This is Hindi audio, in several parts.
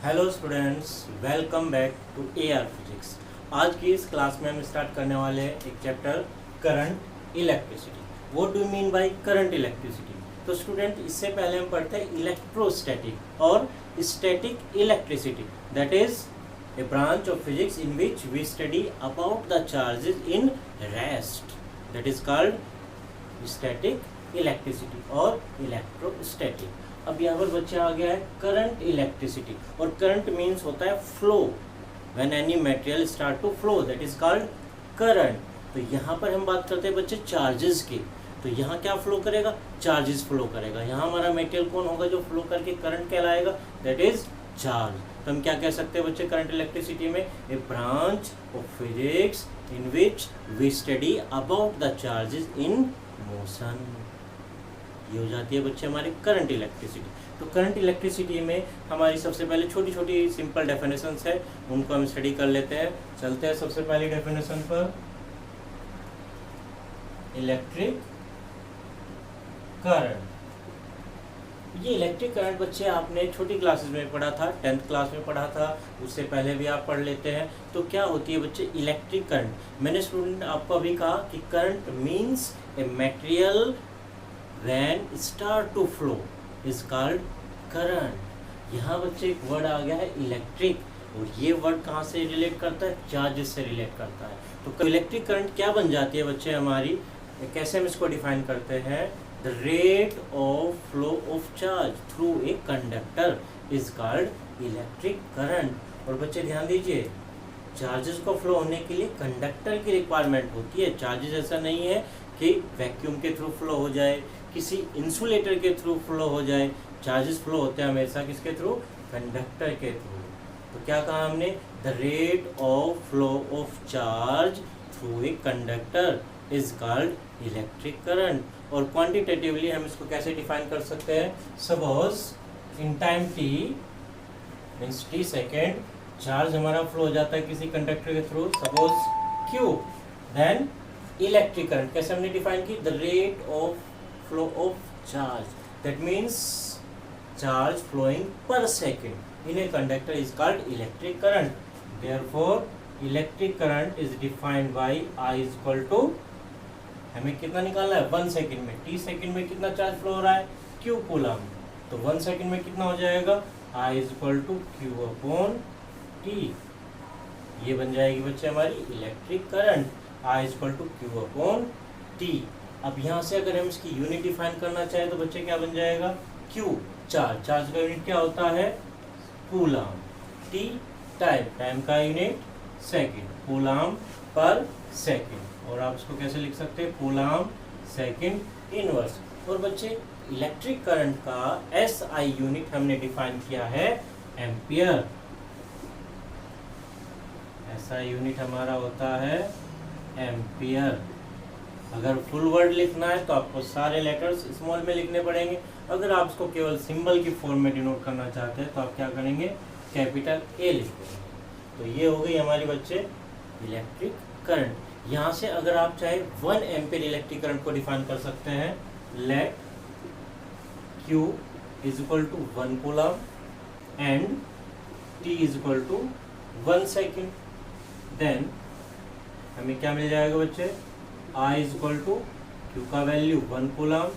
Hello students, welcome back to AR physics. आज की इस क्लास में हम स्टार्ट करने वाले हैं एक chapter current electricity. What do mean by current electricity? तो स्टूडेंट, इससे पहले हम पढ़ते हैं इलेक्ट्रोस्टैटिक और static electricity. That is a branch of physics in which we study about the charges in rest, that is called static electricity और electrostatic। अब यहाँ पर बच्चे आ गया है करंट इलेक्ट्रिसिटी, और करंट मीन्स होता है flow. When any material start to flow, that is called current. तो यहाँ पर हम बात करते हैं बच्चे चार्जेस की। तो यहाँ क्या फ्लो करेगा? चार्जेस फ्लो करेगा। यहाँ हमारा मटेरियल कौन होगा जो फ्लो करके करंट कहलाएगा? That is charge. तो हम क्या कह सकते हैं बच्चे करंट इलेक्ट्रिसिटी में? A branch of physics in which we study about the charges in motion. ये हो जाती है बच्चे हमारे करंट इलेक्ट्रिसिटी। तो करंट इलेक्ट्रिसिटी में हमारी सबसे पहले छोटी छोटी सिंपल डेफिनेशंस है, उनको हम स्टडी कर लेते हैं। चलते हैं सबसे पहली डेफिनेशन पर। इलेक्ट्रिक करंट, ये इलेक्ट्रिक करंट बच्चे आपने छोटी क्लासेस में पढ़ा था, 10th क्लास में पढ़ा था, उससे पहले भी आप पढ़ लेते हैं। तो क्या होती है बच्चे इलेक्ट्रिक करंट? मैंने स्टूडेंट आपको अभी कहा कि current means a material when start to flow is called current। यहाँ बच्चे एक वर्ड आ गया है इलेक्ट्रिक, और ये वर्ड कहाँ से रिलेट करता है? चार्जेस से रिलेट करता है। तो इलेक्ट्रिक करंट क्या बन जाती है बच्चे हमारी? कैसे हम इसको डिफाइन करते हैं? The rate of flow of charge through a conductor is called electric current. और बच्चे ध्यान दीजिए, चार्जेस को फ्लो होने के लिए कंडक्टर की रिक्वायरमेंट होती है। चार्जेस ऐसा नहीं है कि वैक्यूम के थ्रू फ्लो हो जाए, किसी इंसुलेटर के थ्रू फ्लो हो जाए। चार्जेस फ्लो होते हैं हमेशा किसके थ्रू? कंडक्टर के थ्रू। तो क्या कहा हमने? The rate of flow of charge through a conductor is called electric current. और क्वांटिटेटिवली हम इसको कैसे डिफाइन कर सकते हैं? Suppose in time T means T second charge हमारा फ्लो हो जाता है किसी कंडक्टर के through, suppose Q, then electric current कैसे हमने डिफाइन की? The rate of flow of charge, that means charge flowing per second in a conductor is called electric current. Therefore electric current is defined by I is equal to, हमें कितना निकालना है? 1 सेकेंड में। टी सेकेंड में कितना चार्ज फ्लो हो रहा है? Q coulomb. तो 1 सेकेंड में कितना हो जाएगा? I is equal to Q upon T। ये बन जाएगी बच्चे हमारी electric current, I is equal to Q upon T। अब यहाँ से अगर हम इसकी यूनिट डिफाइन करना चाहें तो बच्चे क्या बन जाएगा? Q चार्ज, चार्ज का यूनिट क्या होता है? कूलम। T टाइम, टाइम का unit second, coulomb per second. और आप इसको कैसे लिख सकते हैं? Coulomb second inverse. और बच्चे इलेक्ट्रिक करंट का SI यूनिट हमने डिफाइन किया है एम्पियर। SI यूनिट हमारा होता है एम्पियर। अगर फुल वर्ड लिखना है तो आपको सारे लेटर्स स्मॉल में लिखने पड़ेंगे। अगर आप इसको केवल सिंबल की फॉर्म में डिनोट करना चाहते हैं तो आप क्या करेंगे? कैपिटल A लिख देंगे। तो ये हो गई हमारी बच्चे इलेक्ट्रिक करंट। यहाँ से अगर आप चाहे 1 एम्पियर इलेक्ट्रिक करंट को डिफाइन कर सकते हैं। Let Q is equal to 1 coulomb and T is equal to 1 second. Then हमें क्या मिल जाएगा बच्चे? I is equal to Q का वैल्यू 1 कूलम,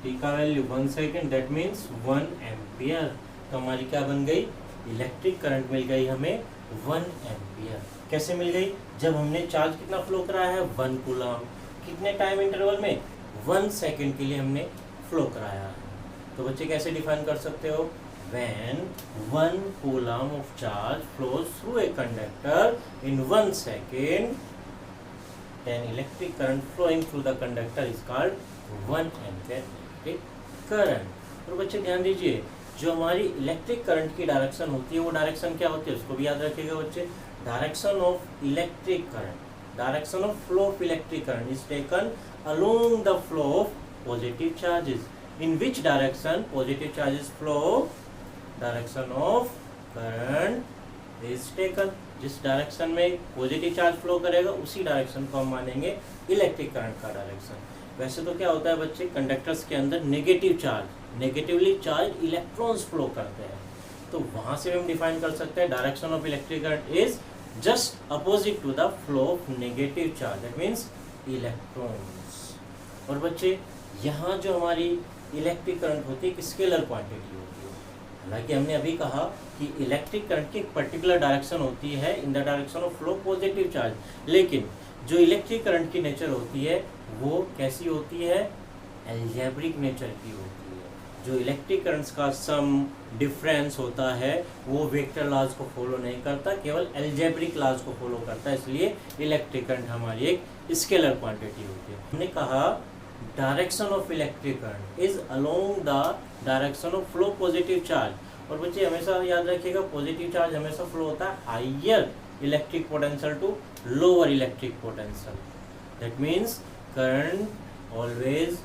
T का value 1 second, that means 1 ampere. तो हमारी क्या बन गई? इलेक्ट्रिक करंट मिल गई हमें 1 एम्पियर। कैसे मिल गई? जब हमने चार्ज कितना फ्लो कराया है? 1 कूलम। कितने टाइम इंटरवल में? 1 सेकेंड के लिए हमने फ्लो कराया है। तो बच्चे कैसे डिफाइन कर सकते हो? When 1 coulomb of charge flows through a conductor in 1 second, then electric current flowing through the conductor is called 1 ampere electric current। और बच्चे ध्यान दीजिए, जो हमारी इलेक्ट्रिक करंट की डायरेक्शन होती है वो डायरेक्शन क्या होती है उसको भी याद रखिएगा बच्चे। Direction of electric current, direction of flow of electric current is taken along the flow of positive charges. In which direction positive charges flow? Direction of current is taken. जिस डायरेक्शन में पॉजिटिव चार्ज फ्लो करेगा उसी डायरेक्शन को हम मानेंगे इलेक्ट्रिक करंट का डायरेक्शन। वैसे तो क्या होता है बच्चे, कंडक्टर्स के अंदर negative charge, negatively charge electrons flow करते हैं। तो वहाँ से हम डिफाइन कर सकते हैं direction of electric current is just opposite to the flow of negative charge, that means electrons. और बच्चे यहाँ जो हमारी इलेक्ट्रिक करंट होती है एक स्केलर क्वांटिटी होती है। हालांकि हमने अभी कहा कि इलेक्ट्रिक करंट की एक पर्टिकुलर डायरेक्शन होती है in the direction of flow positive charge, लेकिन जो इलेक्ट्रिक करंट की नेचर होती है वो कैसी होती है, एल्जेब्रिक नेचर की होती है। जो इलेक्ट्रिक करंट्स का सम डिफरेंस होता है वो वेक्टर लॉज को फॉलो नहीं करता, केवल एल्जेब्रिक लॉज को फॉलो करता है, इसलिए इलेक्ट्रिक करंट हमारी एक स्केलर क्वांटिटी होती है। हमने कहा direction of electric current is along the direction of flow positive charge. और बच्चे हमेशा याद रखिएगा पॉजिटिव चार्ज हमेशा फ्लो होता है higher electric potential to lower electric potential, that means current always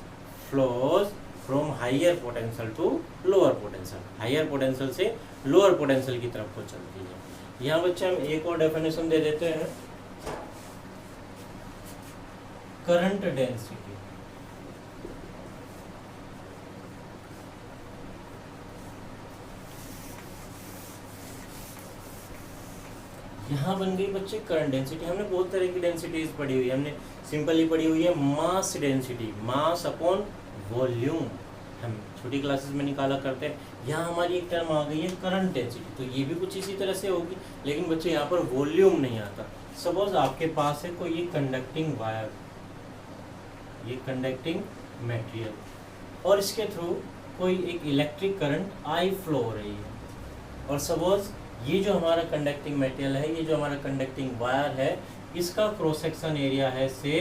flows from higher potential to lower potential, higher potential से लोअर पोटेंशियल की तरफ को चलती है। यहाँ बच्चे हम एक और डेफिनेशन दे देते हैं, करंट डेंसिटी। यहाँ बन गई बच्चे करंट डेंसिटी। हमने बहुत तरह की डेंसिटीज पढ़ी हुई है, हमने सिंपली पढ़ी हुई है mass density, mass upon volume, हम छोटी क्लासेस में निकाला करते हैं। यहाँ हमारी एक टर्म आ गई है करंट डेंसिटी, तो ये भी कुछ इसी तरह से होगी, लेकिन बच्चे यहाँ पर वॉल्यूम नहीं आता। सपोज आपके पास है कोई ये कंडक्टिंग वायर, ये कंडक्टिंग मटेरियल, और इसके थ्रू कोई एक इलेक्ट्रिक करंट आई फ्लो हो रही है, और सपोज ये जो हमारा कंडक्टिंग मटेरियल है, ये जो हमारा कंडक्टिंग वायर है, इसका क्रॉस सेक्शन एरिया है से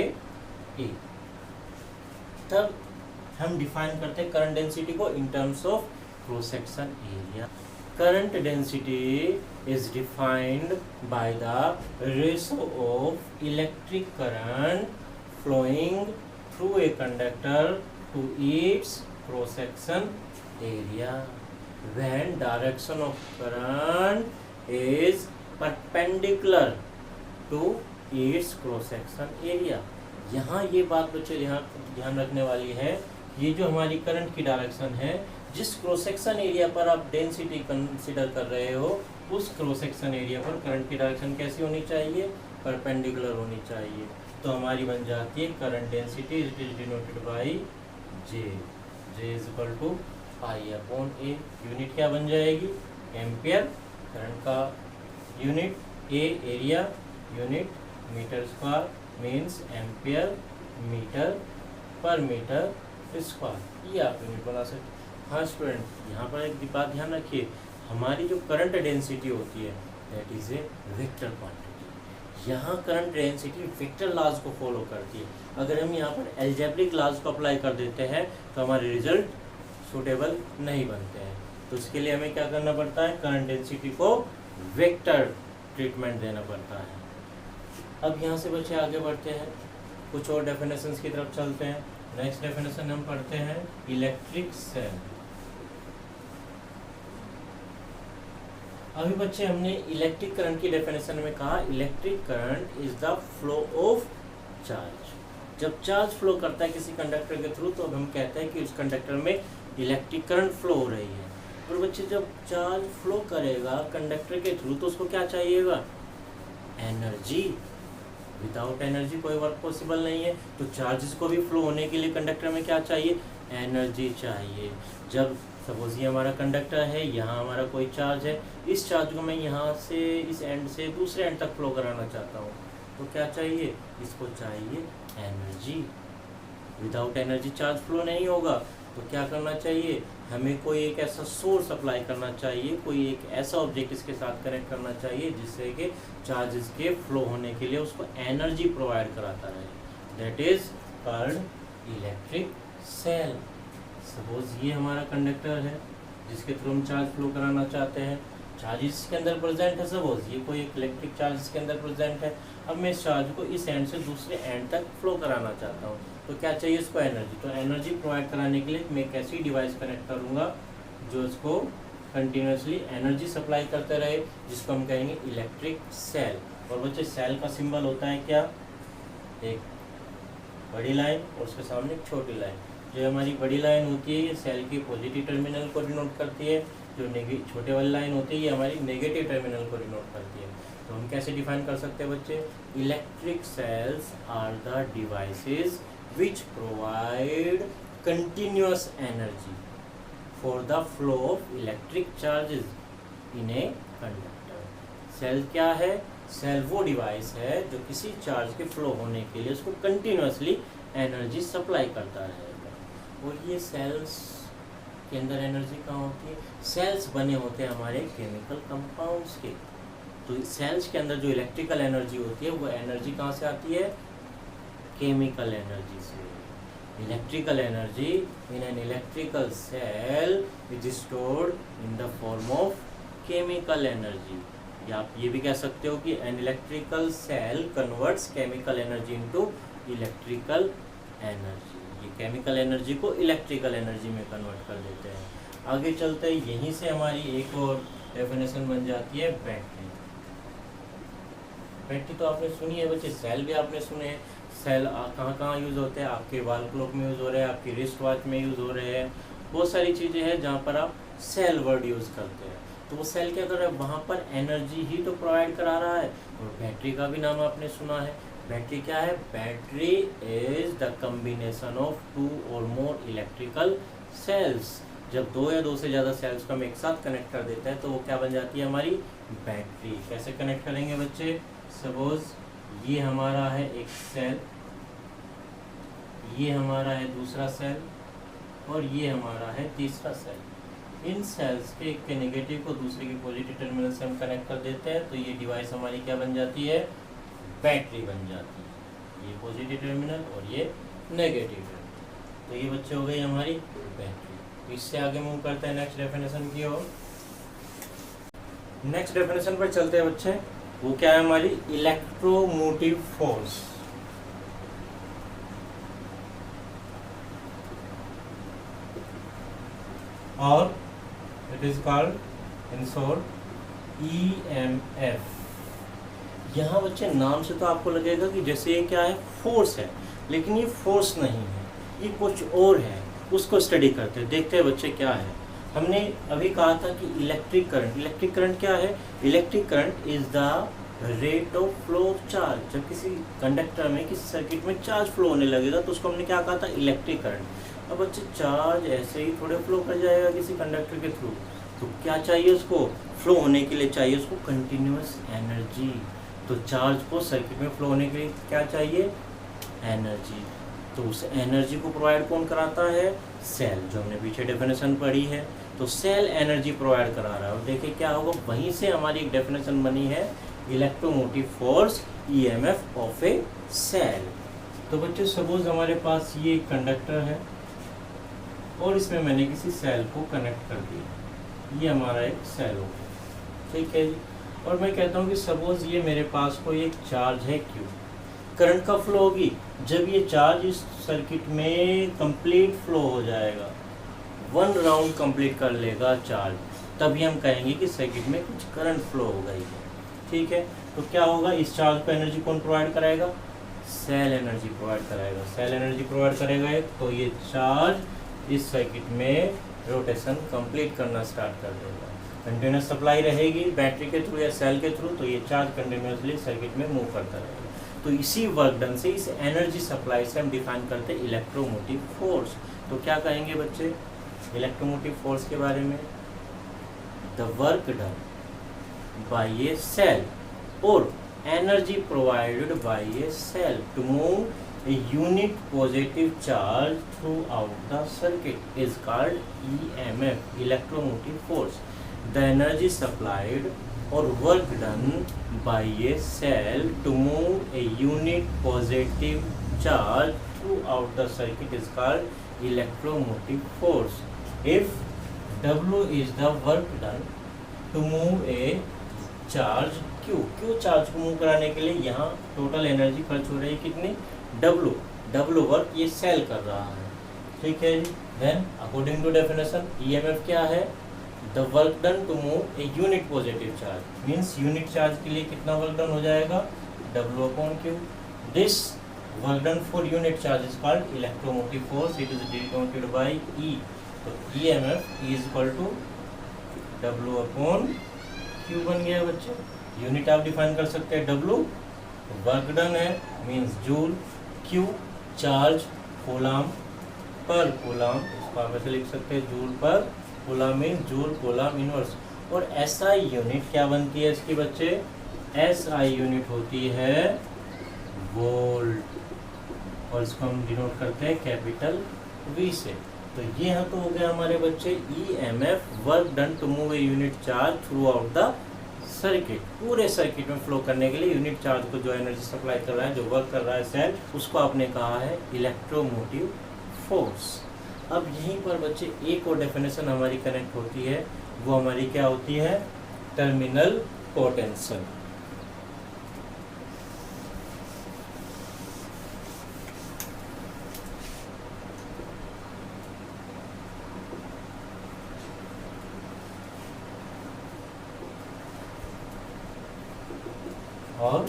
ए। तब हम डिफाइन करते हैं करंट डेंसिटी को in terms of cross section area. Current density is defined by the ratio of electric current flowing through a conductor to its cross section area when direction of current is perpendicular to its cross section area। यहाँ ये बात बच्चे यहाँ ध्यान रखने वाली है, ये जो हमारी करंट की डायरेक्शन है, जिस क्रॉस सेक्शन एरिया पर आप डेंसिटी कंसीडर कर रहे हो, उस क्रॉस सेक्शन एरिया पर करंट की डायरेक्शन कैसी होनी चाहिए, परपेंडिकुलर होनी चाहिए। तो हमारी बन जाती है current density it is denoted by J, J is equal to I upon A. Unit क्या बन जाएगी, एम्पियर, करंट का unit, A area, unit metre square, means ampere metre पर मीटर स्क्वायर, ये आप यूनिट बना सकते। हाँ स्टूडेंट, यहाँ पर एक बात ध्यान रखिए, हमारी जो करंट डेंसिटी होती है that is a vector quantity. यहाँ करंट डेंसिटी वेक्टर लॉज को फॉलो करती है। अगर हम यहाँ पर एल्जेब्रिक लॉज को अप्लाई कर देते हैं तो हमारे रिजल्ट सूटेबल नहीं बनते हैं, तो इसके लिए हमें क्या करना पड़ता है, करंट डेंसिटी को वेक्टर ट्रीटमेंट देना पड़ता है। अब यहाँ से बच्चे आगे बढ़ते हैं, कुछ और डेफिनेशंस की तरफ चलते हैं। नेक्स्ट डेफिनेशन हम पढ़ते हैं इलेक्ट्रिक सेल। अभी बच्चे हमने इलेक्ट्रिक करंट की डेफिनेशन में कहा electric current is the flow of charge. जब चार्ज फ्लो करता है किसी कंडक्टर के थ्रू तो हम कहते हैं कि उस कंडक्टर में इलेक्ट्रिक करंट फ्लो हो रही है। और बच्चे जब चार्ज फ्लो करेगा कंडक्टर के थ्रू तो उसको क्या चाहिएगा, एनर्जी। विदाउट एनर्जी कोई वर्क पॉसिबल नहीं है, तो चार्जेस को भी फ्लो होने के लिए कंडक्टर में क्या चाहिए, एनर्जी चाहिए। जब सपोज ये हमारा कंडक्टर है, यहाँ हमारा कोई चार्ज है, इस चार्ज को मैं यहाँ से इस एंड से दूसरे एंड तक फ्लो कराना चाहता हूँ, तो क्या चाहिए, इसको चाहिए energy. Without energy charge flow नहीं होगा, तो क्या करना चाहिए, हमें कोई एक ऐसा सोर्स अप्लाई करना चाहिए, कोई एक ऐसा ऑब्जेक्ट इसके साथ कनेक्ट करना चाहिए जिससे कि चार्जेस के फ्लो होने के लिए उसको एनर्जी प्रोवाइड कराता रहे, that is called electric cell. Suppose ये हमारा कंडक्टर है जिसके थ्रू हम चार्ज फ्लो कराना चाहते हैं, चार्ज इसके अंदर प्रेजेंट है, सपोज ये कोई एक इलेक्ट्रिक चार्ज इसके अंदर प्रेजेंट है। अब मैं इस चार्ज को इस एंड से दूसरे एंड तक फ्लो कराना चाहता हूँ, तो क्या चाहिए इसको, एनर्जी। तो एनर्जी प्रोवाइड कराने के लिए मैं एक ऐसी डिवाइस कनेक्ट करूँगा जो इसको कंटिन्यूसली एनर्जी सप्लाई करते रहे, जिसको हम कहेंगे इलेक्ट्रिक सेल। और बच्चे सेल का सिंबल होता है क्या, एक बड़ी लाइन और उसके सामने एक छोटी लाइन। जो हमारी बड़ी लाइन होती है ये सेल की पॉजिटिव टर्मिनल को डिनोट करती है, जो छोटे वाली लाइन होती है ये हमारी नेगेटिव टर्मिनल को डिनोट करती है। तो हम कैसे डिफाइन कर सकते हैं बच्चे, electric cells are the devices which provide continuous energy for the flow of electric charges in a conductor. Cell क्या है, सेल वो डिवाइस है जो किसी चार्ज के फ्लो होने के लिए उसको कंटिन्यूअसली एनर्जी सप्लाई करता रहेगा। और ये सेल्स के अंदर एनर्जी कहाँ होती है, सेल्स बने होते हैं हमारे केमिकल कंपाउंड्स के। तो सेल्स के अंदर जो इलेक्ट्रिकल एनर्जी होती है वो एनर्जी कहाँ से आती है, केमिकल एनर्जी से। Electrical energy in an electrical cell is stored in the form of chemical energy. या आप ये भी कह सकते हो कि an electrical cell converts chemical energy into electrical energy. ये केमिकल एनर्जी को इलेक्ट्रिकल एनर्जी में कन्वर्ट कर देते हैं। आगे चलते हैं, यहीं से हमारी एक और डेफिनेशन बन जाती है बैटरी। बैटरी तो आपने सुनी है बच्चे, सेल भी आपने सुने हैं। सेल कहाँ कहाँ यूज़ होते हैं, आपके वॉल क्लॉक में यूज़ हो रहे हैं, आपकी रिस्ट वॉच में यूज़ हो रहे हैं। बहुत सारी चीज़ें हैं जहाँ पर आप सेल वर्ड यूज़ करते हैं। तो वो सेल क्या कर रहा है, वहाँ पर एनर्जी ही तो प्रोवाइड करा रहा है। और बैटरी का भी नाम आपने सुना है। बैटरी क्या है, battery is the combination of 2 और मोर इलेक्ट्रिकल सेल्स। जब 2 या 2 से ज़्यादा सेल्स को हम एक साथ कनेक्ट कर देते हैं तो वो क्या बन जाती है, हमारी बैटरी। कैसे कनेक्ट करेंगे बच्चे, सपोज ये हमारा है एक सेल, ये हमारा है दूसरा सेल, और ये हमारा है तीसरा सेल। इन सेल्स के एक के नेगेटिव को दूसरे के पॉजिटिव टर्मिनल से हम कनेक्ट कर देते हैं तो ये डिवाइस हमारी क्या बन जाती है, बैटरी बन जाती है। ये पॉजिटिव टर्मिनल और ये नेगेटिव टर्मिनल। तो ये बच्चे हो गई हमारी बैटरी। तो इससे आगे मूव करते हैं नेक्स्ट डेफिनेशन की ओर। नेक्स्ट डेफिनेशन पर चलते हैं बच्चे, वो क्या है हमारी इलेक्ट्रोमोटिव फोर्स। और it is called in short EMF। यहाँ बच्चे नाम से तो आपको लगेगा कि जैसे ये क्या है, फोर्स है, लेकिन ये फोर्स नहीं है, ये कुछ और है। उसको स्टडी करते हैं, देखते हैं बच्चे क्या है। हमने अभी कहा था कि इलेक्ट्रिक करंट क्या है, electric current is the rate of flow of charge. जब किसी कंडक्टर में, किसी सर्किट में चार्ज फ्लो होने लगेगा तो उसको हमने क्या कहा था, इलेक्ट्रिक करंट। अब बच्चे चार्ज ऐसे ही थोड़े फ्लो कर जाएगा किसी कंडक्टर के थ्रू, तो क्या चाहिए उसको, फ्लो होने के लिए चाहिए उसको कंटिन्यूअस एनर्जी। तो चार्ज को सर्किट में फ्लो होने के लिए क्या चाहिए, एनर्जी। तो उस एनर्जी को प्रोवाइड कौन कराता है, सेल, जो हमने पीछे डेफिनेशन पढ़ी है। तो सेल एनर्जी प्रोवाइड करा रहा है। और देखिए क्या होगा, वहीं से हमारी एक डेफिनेशन बनी है, electromotive force EMF of a cell. तो बच्चे सपोज हमारे पास ये एक कंडक्टर है और इसमें मैंने किसी सेल को कनेक्ट कर दिया। ये हमारा एक सेल हो गया, ठीक है जी। और मैं कहता हूँ कि सपोज ये मेरे पास कोई एक चार्ज है Q। करंट का फ्लो होगी जब ये चार्ज इस सर्किट में कंप्लीट फ्लो हो जाएगा, 1 राउंड कंप्लीट कर लेगा चार्ज, तभी हम कहेंगे कि सर्किट में कुछ करंट फ्लो हो गई है, ठीक है। तो क्या होगा, इस चार्ज को एनर्जी कौन प्रोवाइड कराएगा, सेल एनर्जी प्रोवाइड कराएगा। सेल एनर्जी प्रोवाइड करेगा तो ये चार्ज इस सर्किट में रोटेशन कंप्लीट करना स्टार्ट कर देगा। कंटिन्यूस सप्लाई रहेगी बैटरी के थ्रू या सेल के थ्रू, तो ये चार्ज कंटिन्यूसली सर्किट में मूव करता रहेगा। तो इसी वर्क डन से, इस एनर्जी सप्लाई से हम डिफाइन करते हैं इलेक्ट्रोमोटिव फोर्स। तो क्या कहेंगे बच्चे इलेक्ट्रोमोटिव फोर्स के बारे में, the work done by a cell और energy provided by a cell to move a unit positive charge throughout the circuit is called EMF, electromotive force. The energy supplied or work done by a cell to move a unit positive charge throughout the circuit is called electromotive force. If W is the work done to move a charge Q charge को मूव कराने के लिए यहाँ टोटल एनर्जी खर्च हो रही है कितनी, W वर्क ये सेल कर रहा है, ठीक है जी। Then according to definition EMF क्या है, the work done to move a unit positive charge, means unit charge के लिए कितना वर्क डन हो जाएगा, W/Q। This work done for unit charge is called electromotive force, it is denoted by E। तो EMF is equal to W upon Q बन गया बच्चे। यूनिट आप डिफाइन कर सकते हैं, W वर्क डन है means joule, Q charge coulomb पर कूलाम, इसको आप ऐसे लिख सकते हैं जूल पर coulomb means joule coulomb inverse. और SI यूनिट क्या बनती है इसकी बच्चे? SI यूनिट होती है वोल्ट और इसको हम डिनोट करते हैं कैपिटल V से। तो ये यहाँ तो हो गया हमारे बच्चे EMF work done to move a unit charge throughout the circuit. पूरे सर्किट में फ्लो करने के लिए यूनिट चार्ज को जो एनर्जी सप्लाई कर रहा है, जो वर्क कर रहा है सेल, उसको आपने कहा है इलेक्ट्रोमोटिव फोर्स। अब यहीं पर बच्चे एक और डेफिनेशन हमारी कनेक्ट होती है, वो हमारी क्या होती है? Terminal potential. और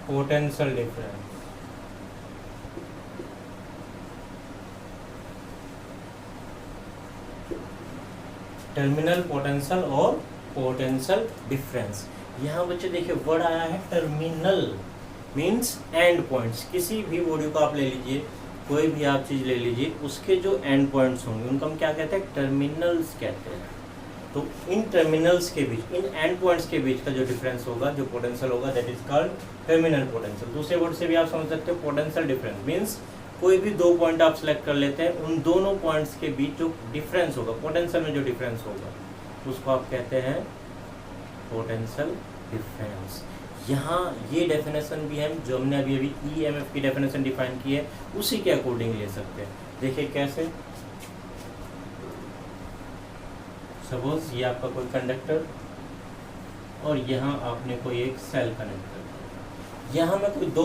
पोटेंशियल डिफरेंस। टर्मिनल पोटेंशियल और पोटेंशियल डिफरेंस। यहाँ बच्चे देखिए वर्ड आया है टर्मिनल मीन्स एंड पॉइंट्स। किसी भी बॉडी को आप ले लीजिए, कोई भी आप चीज़ ले लीजिए, उसके जो एंड पॉइंट्स होंगे उनको हम क्या कहते हैं? टर्मिनल्स कहते हैं। तो इन टर्मिनल्स के बीच, इन एंड पॉइंट्स के बीच का जो डिफरेंस होगा, जो पोटेंशियल होगा, that is called terminal potential. दूसरे वर्ड से भी आप समझ सकते हो पोटेंशियल डिफरेंस मीन्स कोई भी दो पॉइंट आप सेलेक्ट कर लेते हैं, उन दोनों पॉइंट्स के बीच जो डिफरेंस होगा, पोटेंशियल में जो डिफरेंस होगा, उसको आप कहते हैं पोटेंशियल डिफरेंस। यहाँ ये डेफिनेशन भी है जो हमने अभी EMF की डेफिनेशन डिफाइन की है, उसी के अकॉर्डिंग ले सकते हैं। देखिए कैसे, सपोज ये आपका कोई कंडक्टर और यहाँ आपने कोई एक सेल कनेक्ट कर दिया। यहाँ मैं कोई दो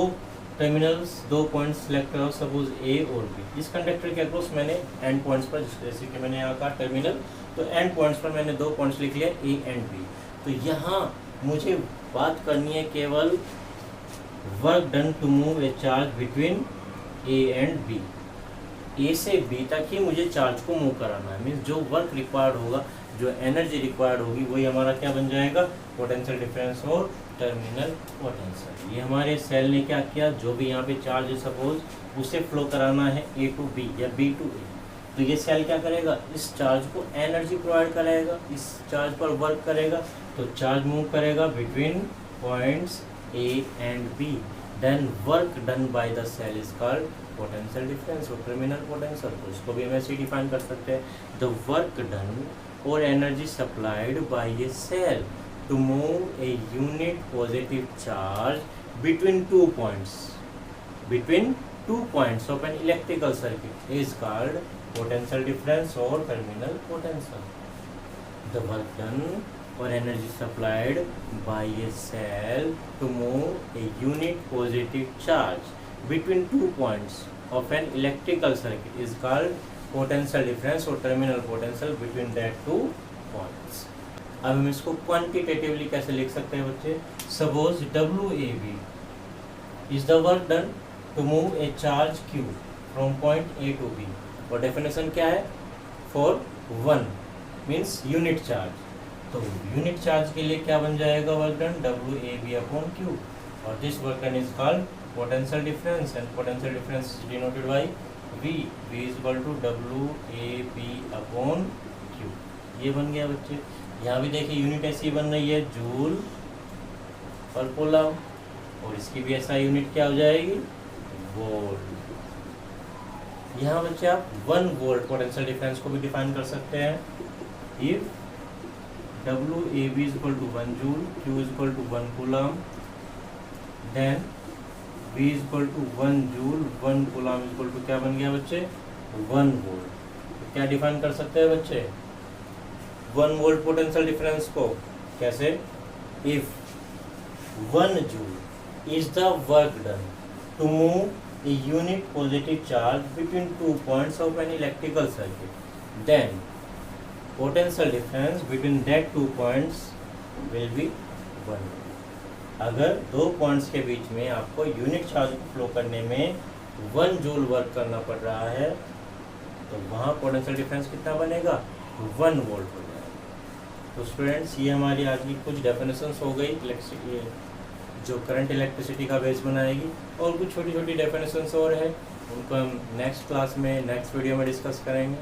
टर्मिनल्स, दो पॉइंट्स सेलेक्ट करा, सपोज A और B। इस कंडक्टर के अक्रॉस मैंने एंड पॉइंट्स पर, जैसे कि मैंने यहाँ कहा टर्मिनल, तो एंड पॉइंट्स पर मैंने दो पॉइंट्स लिख लिया A एंड B। तो यहाँ मुझे बात करनी है केवल work done to move a charge between A and B। A से B तक ही मुझे चार्ज को मूव कराना है। मीन्स जो वर्क रिक्वायर्ड होगा, जो एनर्जी रिक्वायर्ड होगी, वही हमारा क्या बन जाएगा? पोटेंशियल डिफरेंस और टर्मिनल पोटेंशियल। ये हमारे सेल ने क्या किया, जो भी यहाँ पे चार्ज है सपोज उसे फ्लो कराना है A टू B या B टू A, तो ये सेल क्या करेगा? इस चार्ज को एनर्जी प्रोवाइड करेगा, इस चार्ज पर वर्क करेगा, तो चार्ज मूव करेगा between points A and B। Then work done by the cell is called potential difference और टर्मिनल पोटेंशियल। तो इसको भी हम ऐसे डिफाइन कर सकते हैं, the work done or energy supplied by a cell to move a unit positive charge between 2 points of an electrical circuit is called potential difference or terminal potential. The work done or energy supplied by a cell to move a unit positive charge between 2 points of an electrical circuit is called potential difference और terminal potential between that two points. अब हम इसको क्वांटिटेटिवली कैसे लिख सकते हैं बच्चे? Suppose WAB is the work done to move a charge Q from point A to B। और डेफिनेशन क्या है? For 1 means unit charge. तो यूनिट चार्ज के लिए क्या बन जाएगा work done? WAB upon Q। और this work done is called potential difference and potential difference is denoted by V is equal to WAB upon Q। ये बन गया बच्चे। यहाँ भी देखिए यूनिट ऐसी बन रही है जूल पर कूलम, और इसकी भी ऐसा यूनिट क्या हो जाएगी? वोल्ट। यहाँ बच्चे आप 1 वोल्ट पोटेंशियल डिफरेंस को भी डिफाइन कर सकते हैं। If WAB is equal to 1 joule, Q is equal to 1 coulomb, then V is equal to 1 joule, 1 coulomb is equal to क्या बन गया बच्चे? 1 वोल्ट। तो क्या डिफाइन कर सकते हैं बच्चे 1 वोल्ट पोटेंशियल डिफरेंस को? कैसे? If 1 joule is the work done to move a unit positive charge between 2 points of an electrical circuit, then potential difference between that 2 points will be 1। अगर दो पॉइंट्स के बीच में आपको यूनिट चार्ज को फ्लो करने में 1 जूल वर्क करना पड़ रहा है, तो वहाँ पोटेंशियल डिफरेंस कितना बनेगा? 1 वोल्ट हो जाएगा। तो स्टूडेंट्स, ये हमारी आज की कुछ डेफिनेशंस हो गई इलेक्ट्रिसिटी, जो करंट इलेक्ट्रिसिटी का बेस बनाएगी, और कुछ छोटी छोटी डेफिनेशंस और है, उनको हम नेक्स्ट क्लास में नेक्स्ट वीडियो में डिस्कस करेंगे।